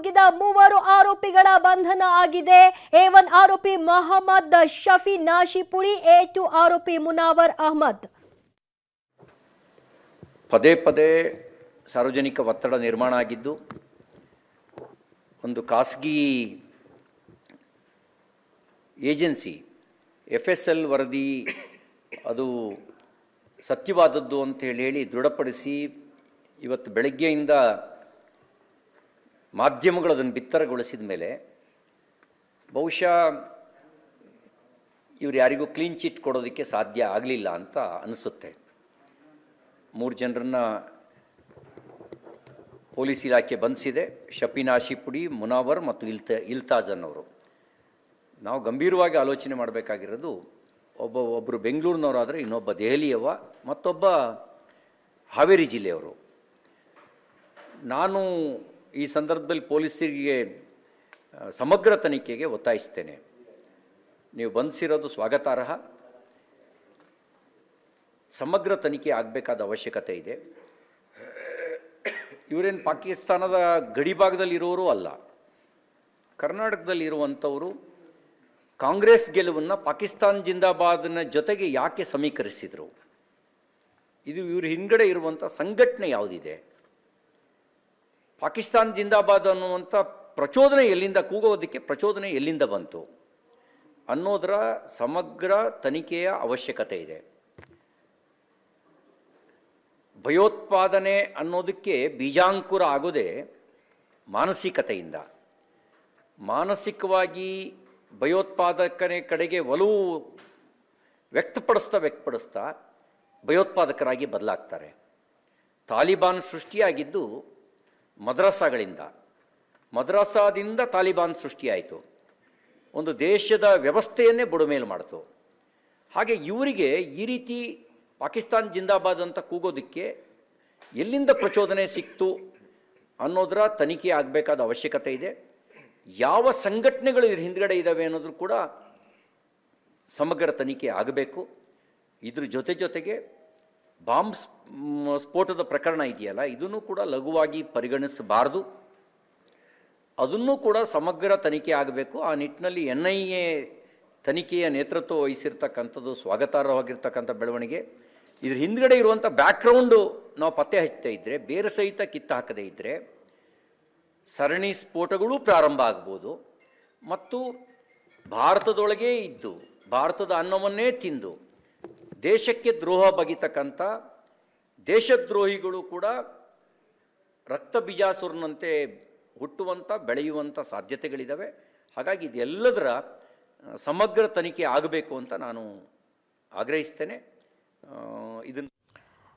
ಸಿಕ್ಕಿದ 3 ಆರೋಪಿಗಳ ಬಂಧನ ಆಗಿದೆ. A1 ಆರೋಪಿ ಮೊಹಮ್ಮದ್ ಶಫಿ ನಾಶಿಪುರಿ, A2 ಆರೋಪಿ ಮುನಾವರ್ ಅಹಮದ್. ಪದೇ ಪದೇ ಸಾರ್ವಜನಿಕ ಒತ್ತಡ ನಿರ್ಮಾಣ ಆಗಿದ್ದು, ಒಂದು ಖಾಸಗಿ ಏಜೆನ್ಸಿ FSL ವರದಿ ಅದು ಸತ್ಯವಾದದ್ದು ಅಂತ ಹೇಳಿ ದೃಢಪಡಿಸಿ ಇವತ್ತು ಬೆಳಗ್ಗೆಯಿಂದ ಮಾಧ್ಯಮಗಳು ಅದನ್ನು ಬಿತ್ತರಗೊಳಿಸಿದ ಮೇಲೆ ಬಹುಶಃ ಇವರು ಯಾರಿಗೂ ಕ್ಲೀನ್ ಚಿಟ್ ಕೊಡೋದಕ್ಕೆ ಸಾಧ್ಯ ಆಗಲಿಲ್ಲ ಅಂತ ಅನಿಸುತ್ತೆ. 3 ಜನರನ್ನು ಪೊಲೀಸ್ ಇಲಾಖೆ ಬಂಧಿಸಿದೆ. ಶಫಿ ನಾಶಿಪುರಿ, ಮುನಾವರ್ ಮತ್ತು ಇಲ್ತಾಜ್ ಅನ್ನೋರು. ನಾವು ಗಂಭೀರವಾಗಿ ಆಲೋಚನೆ ಮಾಡಬೇಕಾಗಿರೋದು, ಒಬ್ಬರು ಬೆಂಗಳೂರಿನವರಾದರೆ ಇನ್ನೊಬ್ಬ ದೆಹಲಿಯವ, ಮತ್ತೊಬ್ಬ ಹಾವೇರಿ ಜಿಲ್ಲೆಯವರು. ನಾನು ಈ ಸಂದರ್ಭದಲ್ಲಿ ಪೊಲೀಸರಿಗೆ ಸಮಗ್ರ ತನಿಖೆಗೆ ಒತ್ತಾಯಿಸ್ತೇನೆ. ನೀವು ಬಂಧಿಸಿರೋದು ಸ್ವಾಗತಾರ್ಹ. ಸಮಗ್ರ ತನಿಖೆ ಆಗಬೇಕಾದ ಅವಶ್ಯಕತೆ ಇದೆ. ಇವರೇನು ಪಾಕಿಸ್ತಾನದ ಗಡಿ ಭಾಗದಲ್ಲಿರೋರು ಅಲ್ಲ. ಕರ್ನಾಟಕದಲ್ಲಿರುವಂಥವರು ಕಾಂಗ್ರೆಸ್ ಗೆಲುವನ್ನು ಪಾಕಿಸ್ತಾನ್ ಜಿಂದಾಬಾದ್ನ ಜೊತೆಗೆ ಯಾಕೆ ಸಮೀಕರಿಸಿದರು? ಇದು ಇವ್ರ ಹಿಂದ್ಗಡೆ ಇರುವಂಥ ಸಂಘಟನೆ ಯಾವುದಿದೆ? ಪಾಕಿಸ್ತಾನ್ ಜಿಂದಾಬಾದ್ ಅನ್ನುವಂಥ ಪ್ರಚೋದನೆ ಎಲ್ಲಿಂದ, ಕೂಗೋದಕ್ಕೆ ಪ್ರಚೋದನೆ ಎಲ್ಲಿಂದ ಬಂತು ಅನ್ನೋದರ ಸಮಗ್ರ ತನಿಖೆಯ ಅವಶ್ಯಕತೆ ಇದೆ. ಭಯೋತ್ಪಾದನೆ ಅನ್ನೋದಕ್ಕೆ ಬೀಜಾಂಕುರ ಆಗೋದೇ ಮಾನಸಿಕತೆಯಿಂದ. ಮಾನಸಿಕವಾಗಿ ಭಯೋತ್ಪಾದಕನೇ ಕಡೆಗೆ ಒಲವು ವ್ಯಕ್ತಪಡಿಸ್ತಾ ಭಯೋತ್ಪಾದಕರಾಗಿ ಬದಲಾಗ್ತಾರೆ. ತಾಲಿಬಾನ್ ಸೃಷ್ಟಿಯಾಗಿದ್ದು ಮದ್ರಸಾದಿಂದ ತಾಲಿಬಾನ್ ಸೃಷ್ಟಿಯಾಯಿತು. ಒಂದು ದೇಶದ ವ್ಯವಸ್ಥೆಯನ್ನೇ ಬುಡಮೇಲು ಮಾಡ್ತು. ಹಾಗೆ ಇವರಿಗೆ ಈ ರೀತಿ ಪಾಕಿಸ್ತಾನ್ ಜಿಂದಾಬಾದ್ ಅಂತ ಕೂಗೋದಕ್ಕೆ ಎಲ್ಲಿಂದ ಪ್ರಚೋದನೆ ಸಿಕ್ತು ಅನ್ನೋದರ ತನಿಖೆ ಆಗಬೇಕಾದ ಅವಶ್ಯಕತೆ ಇದೆ. ಯಾವ ಸಂಘಟನೆಗಳು ಇದ್ರ ಹಿಂದ್ಗಡೆ ಇದ್ದಾವೆ ಅನ್ನೋದ್ರು ಕೂಡ ಸಮಗ್ರ ತನಿಖೆ ಆಗಬೇಕು. ಇದ್ರ ಜೊತೆಗೆ ಬಾಂಬ್ ಸ್ಫೋಟದ ಪ್ರಕರಣ ಇದೆಯಲ್ಲ, ಇದನ್ನು ಕೂಡ ಲಘುವಾಗಿ ಪರಿಗಣಿಸಬಾರ್ದು. ಅದನ್ನು ಕೂಡ ಸಮಗ್ರ ತನಿಖೆ ಆಗಬೇಕು. ಆ ನಿಟ್ಟಿನಲ್ಲಿ NIA ತನಿಖೆಯ ನೇತೃತ್ವ ವಹಿಸಿರ್ತಕ್ಕಂಥದ್ದು ಸ್ವಾಗತಾರ್ಹವಾಗಿರ್ತಕ್ಕಂಥ ಬೆಳವಣಿಗೆ. ಇದ್ರ ಹಿಂದ್ಗಡೆ ಇರುವಂಥ ಬ್ಯಾಕ್ಗ್ರೌಂಡು ನಾವು ಪತ್ತೆ ಹಚ್ಚದೇ ಇದ್ದರೆ, ಬೇರೆ ಸಹಿತ ಕಿತ್ತು ಹಾಕದೇ ಇದ್ದರೆ ಸರಣಿ ಸ್ಫೋಟಗಳೂ ಪ್ರಾರಂಭ ಆಗ್ಬೋದು. ಮತ್ತು ಭಾರತದೊಳಗೇ ಇದ್ದು ಭಾರತದ ಅನ್ನವನ್ನೇ ತಿಂದು ದೇಶಕ್ಕೆ ದ್ರೋಹ ಬಗೆತಕ್ಕಂಥ ದೇಶದ್ರೋಹಿಗಳು ಕೂಡ ರಕ್ತ ಬೀಜಾಸುರನಂತೆ ಹುಟ್ಟುವಂಥ, ಬೆಳೆಯುವಂಥ ಸಾಧ್ಯತೆಗಳಿದ್ದಾವೆ. ಹಾಗಾಗಿ ಇದೆಲ್ಲದರ ಸಮಗ್ರ ತನಿಖೆ ಆಗಬೇಕು ಅಂತ ನಾನು ಆಗ್ರಹಿಸ್ತೇನೆ. ಇದನ್ನು